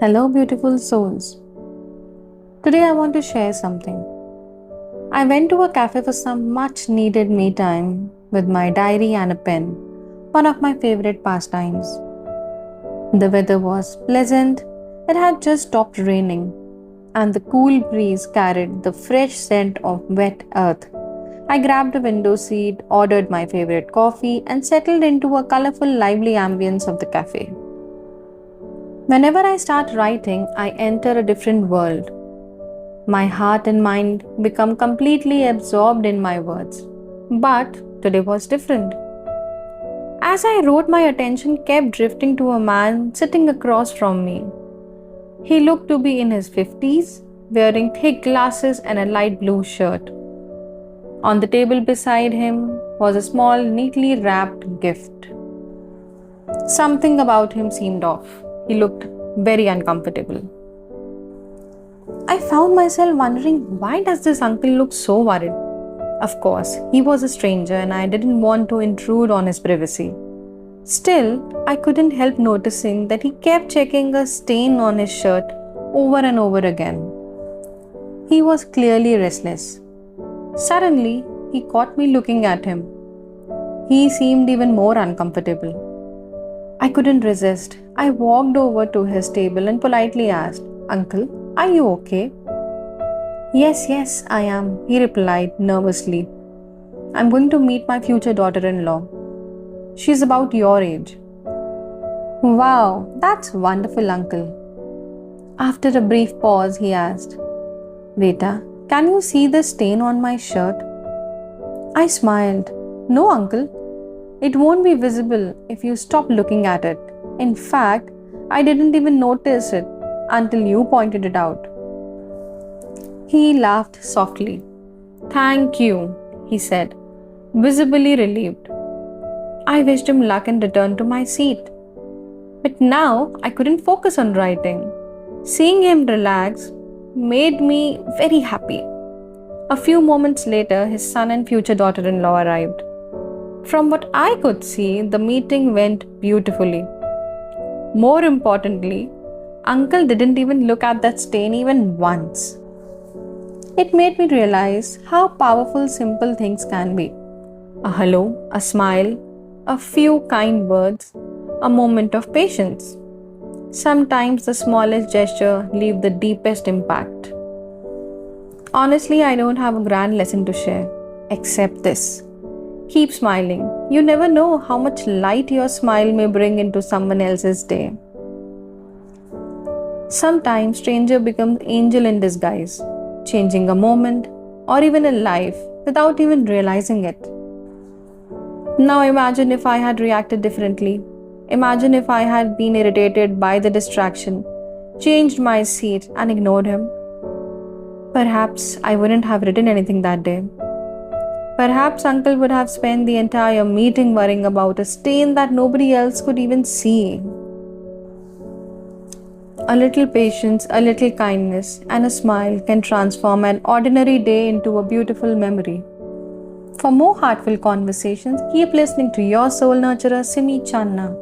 Hello, beautiful souls. Today I want to share something. I went to a cafe for some much needed me time with my diary and a pen, one of my favorite pastimes. The weather was pleasant, it had just stopped raining, and the cool breeze carried the fresh scent of wet earth. I grabbed a window seat, ordered my favorite coffee, and settled into a colorful, lively ambience of the cafe. Whenever I start writing, I enter a different world. My heart and mind become completely absorbed in my words. But today was different. As I wrote, my attention kept drifting to a man sitting across from me. He looked to be in his 50s, wearing thick glasses and a light blue shirt. On the table beside him was a small, neatly wrapped gift. Something about him seemed off. He looked very uncomfortable. I found myself wondering, why does this uncle look so worried? Of course, he was a stranger and I didn't want to intrude on his privacy. Still, I couldn't help noticing that he kept checking a stain on his shirt over and over again. He was clearly restless. Suddenly, he caught me looking at him. He seemed even more uncomfortable. I couldn't resist. I walked over to his table and politely asked, "Uncle, are you okay?" Yes, I am, he replied nervously. I'm going to meet my future daughter in law. She's about your age. Wow, that's wonderful, uncle. After a brief pause, he asked, Veta, can you see the stain on my shirt? I smiled. No, uncle. It won't be visible if you stop looking at it. In fact, I didn't even notice it until you pointed it out. He laughed softly. Thank you, he said, visibly relieved. I wished him luck and returned to my seat. But now I couldn't focus on writing. Seeing him relax made me very happy. A few moments later, his son and future daughter-in-law arrived. From what I could see, the meeting went beautifully. More importantly, Uncle didn't even look at that stain even once. It made me realize how powerful simple things can be. A hello, a smile, a few kind words, a moment of patience. Sometimes the smallest gesture leaves the deepest impact. Honestly, I don't have a grand lesson to share, except this. Keep smiling. You never know how much light your smile may bring into someone else's day. Sometimes stranger becomes angel in disguise, changing a moment or even a life without even realizing it. Now imagine if I had reacted differently. Imagine if I had been irritated by the distraction, changed my seat and ignored him. Perhaps I wouldn't have written anything that day. Perhaps Uncle would have spent the entire meeting worrying about a stain that nobody else could even see. A little patience, a little kindness, and a smile can transform an ordinary day into a beautiful memory. For more heartfelt conversations, keep listening to your soul nurturer, Simi Channa.